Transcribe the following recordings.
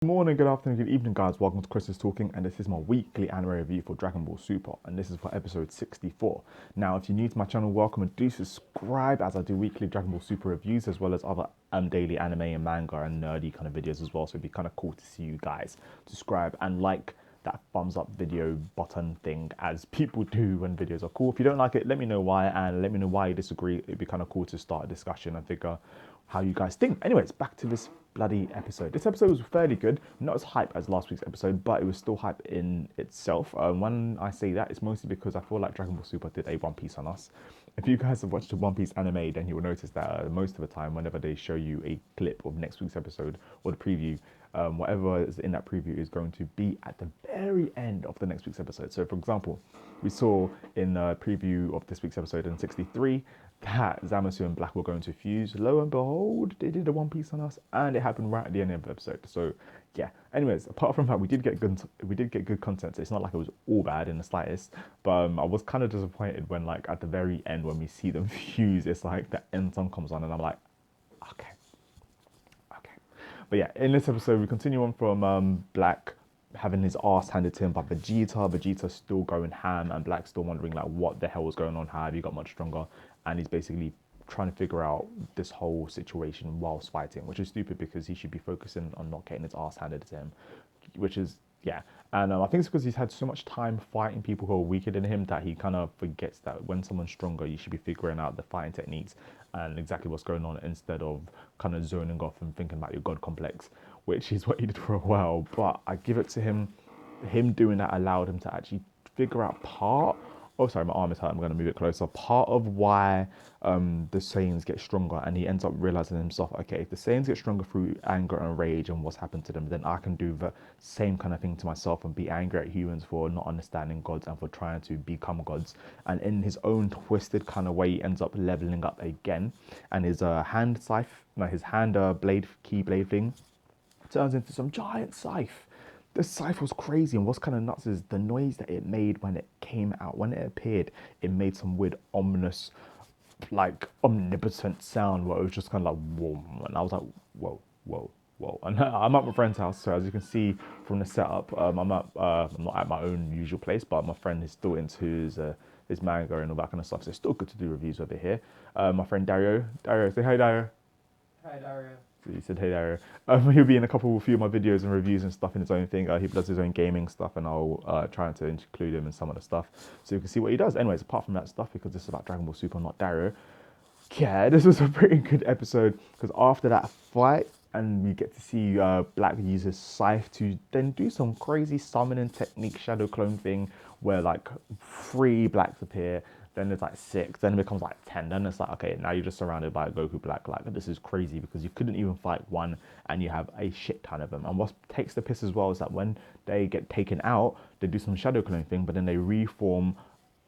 Good morning, good afternoon, good evening, guys. Welcome to ChrisIsTalkin, and this is my weekly anime review for Dragon Ball Super, and this is for episode 64. Now, if you're new to my channel, welcome, and do subscribe as I do weekly Dragon Ball Super reviews as well as other daily anime and manga and nerdy kind of videos as well. So it'd be kind of cool to see you guys subscribe and like that thumbs up video button thing as people do when videos are cool. If you don't like it, let me know why, and let me know why you disagree. It'd be kind of cool to start a discussion and figure how you guys think. Anyways, back to this bloody episode. This episode was fairly good, not as hype as last week's episode, but it was still hype in itself. When I say that, it's mostly because I feel like Dragon Ball Super did a One Piece on us. If you guys have watched the One Piece anime, then you will notice that most of the time, whenever they show you a clip of next week's episode or the preview, whatever is in that preview is going to be at the very end of the next week's episode. So, for example, we saw in the preview of this week's episode in 63 that Zamasu and Black were going to fuse. Lo and behold, they did a One Piece on us, and it happened right at the end of the episode. So, yeah. Anyways, apart from that, we did get good content. So it's not like it was all bad in the slightest. But I was kind of disappointed when, like, at the very end, when we see them fuse, it's like the end song comes on, and I'm like, okay. But yeah, in this episode, we continue on from Black having his ass handed to him by Vegeta. Vegeta's still going ham, and Black's still wondering like what the hell was going on. How have you got much stronger? And he's basically trying to figure out this whole situation whilst fighting, which is stupid because he should be focusing on not getting his ass handed to him, which is yeah. And I think it's because he's had so much time fighting people who are weaker than him that he kind of forgets that when someone's stronger, you should be figuring out the fighting techniques and exactly what's going on instead of kind of zoning off and thinking about your god complex, which is what he did for a while. But I give it to him. Him doing that allowed him to actually figure out part. Oh, sorry, my arm is hurt. I'm going to move it closer. Part of why the Saiyans get stronger, and he ends up realizing himself, okay, if the Saiyans get stronger through anger and rage and what's happened to them, then I can do the same kind of thing to myself and be angry at humans for not understanding gods and for trying to become gods. And in his own twisted kind of way, he ends up leveling up again, and his hand scythe, no, his hand blade, key blade thing, turns into some giant scythe. The scythe was crazy, and what's kind of nuts is the noise that it made when it came out. When it appeared, it made some weird, ominous, like omnipotent sound where it was just kind of like whoa, and I was like whoa, whoa, whoa. And I'm at my friend's house, so as you can see from the setup, I'm not at my own usual place, but my friend is still into his manga and all that kind of stuff. So it's still good to do reviews over here. My friend Dario, say hi, Dario. Hi, Dario. So he said, hey there. He'll be in a few of my videos and reviews and stuff in his own thing. He does his own gaming stuff, and I'll try to include him in some of the stuff so you can see what he does. Anyways, apart from that stuff, because this is about Dragon Ball Super, not Dario. Yeah, this was a pretty good episode because after that fight, and we get to see Black use his scythe to then do some crazy summoning technique, shadow clone thing, where like 3 Blacks appear. Then there's like 6, then it becomes like 10. Then it's like, okay, now you're just surrounded by Goku Black. Like, this is crazy because you couldn't even fight one and you have a shit ton of them. And what takes the piss as well is that when they get taken out, they do some shadow clone thing, but then they reform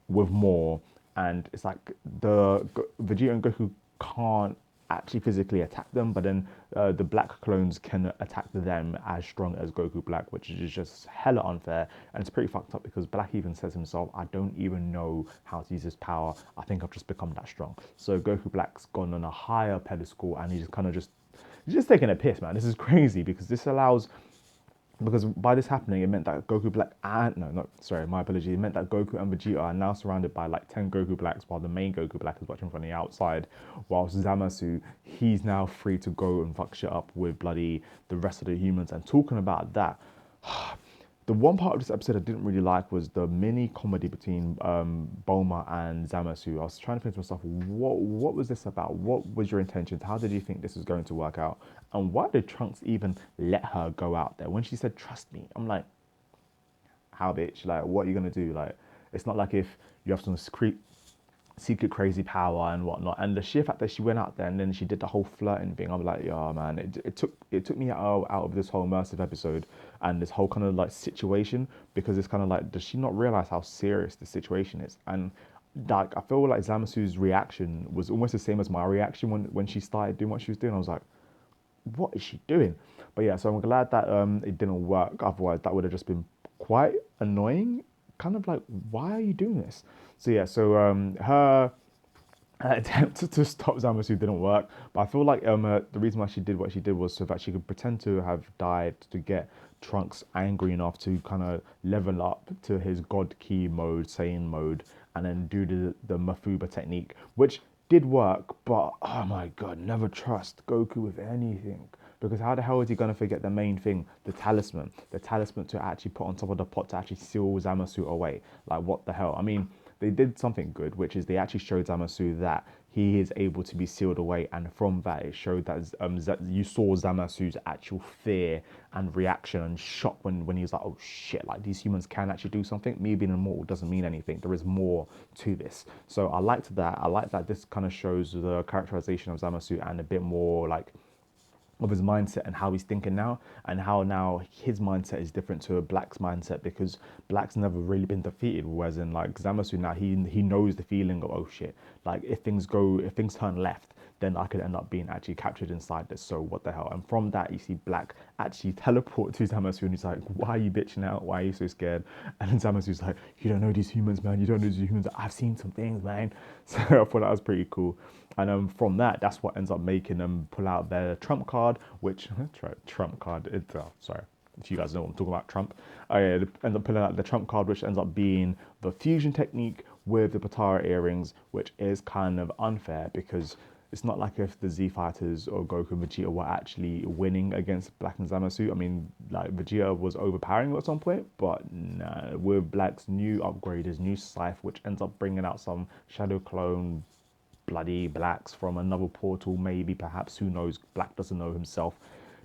with more. And it's like Vegeta and Goku can't actually physically attack them, but then the Black clones can attack them as strong as Goku Black, which is just hella unfair, and it's pretty fucked up because Black even says himself, I don't even know how to use this power, I think I've just become that strong. So Goku Black's gone on a higher pedestal, and he's just taking a piss, man. This is crazy because this allows, because by this happening, it meant that Goku Black and, my apologies, it meant that Goku and Vegeta are now surrounded by like 10 Goku Blacks while the main Goku Black is watching from the outside, whilst Zamasu, he's now free to go and fuck shit up with bloody the rest of the humans. And talking about that, the one part of this episode I didn't really like was the mini comedy between Bulma and Zamasu. I was trying to think to myself, what was this about? What was your intentions? How did you think this was going to work out? And why did Trunks even let her go out there? When she said, trust me, I'm like, how, bitch? Like, what are you going to do? Like, it's not like if you have some secret crazy power and whatnot. And the sheer fact that she went out there and then she did the whole flirting thing, I'm like, yeah, man, it took me out of this whole immersive episode and this whole kind of like situation, because it's kind of like, does she not realize how serious the situation is? And like, I feel like Zamasu's reaction was almost the same as my reaction when she started doing what she was doing. I was like, what is she doing? But yeah, so I'm glad that it didn't work. Otherwise, that would have just been quite annoying. Kind of like, why are you doing this? So yeah, so attempt to stop Zamasu didn't work, but I feel like the reason why she did what she did was so that she could pretend to have died to get Trunks angry enough to kind of level up to his God Key mode, Saiyan mode, and then do the Mafuba technique, which did work. But oh my God, never trust Goku with anything. Because how the hell is he going to forget the main thing, the talisman to actually put on top of the pot to actually seal Zamasu away? Like, what the hell? I mean, they did something good, which is they actually showed Zamasu that he is able to be sealed away, and from that it showed that you saw Zamasu's actual fear and reaction and shock when he was like, oh shit, like these humans can actually do something. Me being immortal doesn't mean anything. There is more to this. So I liked that. I like that this kind of shows the characterization of Zamasu and a bit more like of his mindset and how he's thinking now, and how now his mindset is different to a Black's mindset, because Black's never really been defeated, whereas in like Zamasu now he knows the feeling of, oh shit, like if things turn left, then I could end up being actually captured inside this, so what the hell. And from that you see Black actually teleport to Zamasu, and he's like, why are you bitching out, why are you so scared? And then Zamasu's like, you don't know these humans, man, you don't know these humans, I've seen some things, man. So I thought that was pretty cool. And from that, that's what ends up making them pull out their trump card, which, trump card, sorry, if you guys know what I'm talking about, Trump. Yeah, they end up pulling out the trump card, which ends up being the fusion technique with the Potara earrings, which is kind of unfair because it's not like if the Z Fighters or Goku and Vegeta were actually winning against Black and Zamasu. I mean, like Vegeta was overpowering at some point, but nah, with Black's new upgrade, his new scythe, which ends up bringing out some Shadow Clone bloody Blacks from another portal, maybe, perhaps, who knows. Black doesn't know himself.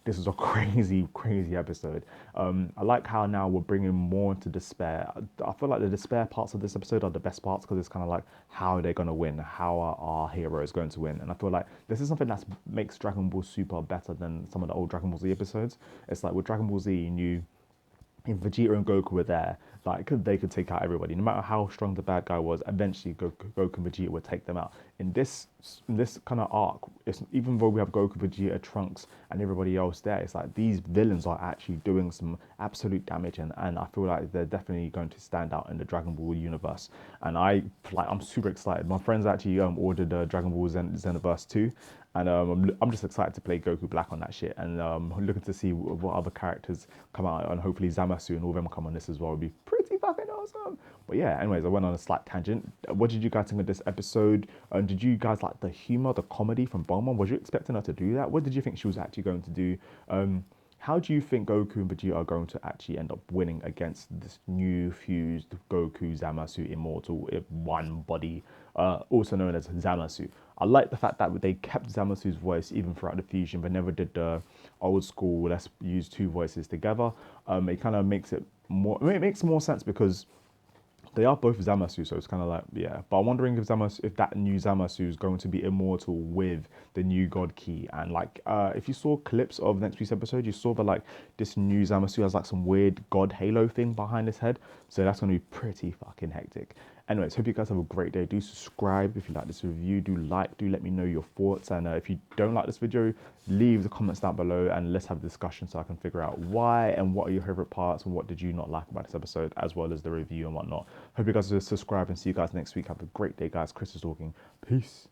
This is a crazy episode. I like how now we're bringing more into despair. I feel like the despair parts of this episode are the best parts, because it's kind of like, how are they going to win? How are our heroes going to win? And I feel like this is something that makes Dragon Ball Super better than some of the old Dragon Ball Z episodes. It's like with Dragon Ball Z, you knew if Vegeta and Goku were there, like they could take out everybody. No matter how strong the bad guy was, eventually Goku and Vegeta would take them out. In this kind of arc, even though we have Goku, Vegeta, Trunks, and everybody else there, it's like these villains are actually doing some absolute damage, and I feel like they're definitely going to stand out in the Dragon Ball universe. And I'm super excited. My friends actually ordered Dragon Ball Xenoverse 2. And I'm just excited to play Goku Black on that shit, and looking to see what other characters come out, and hopefully Zamasu and all of them come on this as well. Would be pretty fucking awesome. But yeah, anyways, I went on a slight tangent. What did you guys think of this episode? Did you guys like the humor, the comedy from Bulma? Was you expecting her to do that? What did you think she was actually going to do? How do you think Goku and Vegeta are going to actually end up winning against this new fused Goku Zamasu Immortal in one body, also known as Zamasu? I like the fact that they kept Zamasu's voice even throughout the fusion, but never did the old school, let's use two voices together. It kind of makes it more, I mean, it makes more sense because they are both Zamasu, so it's kind of like, yeah. But I'm wondering if that new Zamasu is going to be immortal with the new God Key. And like, if you saw clips of next week's episode, you saw that like this new Zamasu has like some weird God Halo thing behind his head. So that's going to be pretty fucking hectic. Anyways, hope you guys have a great day. Do subscribe if you like this review. Do let me know your thoughts. And if you don't like this video, leave the comments down below and let's have a discussion so I can figure out why and what are your favorite parts and what did you not like about this episode, as well as the review and whatnot. Hope you guys will subscribe and see you guys next week. Have a great day, guys. Chris is talking. Peace.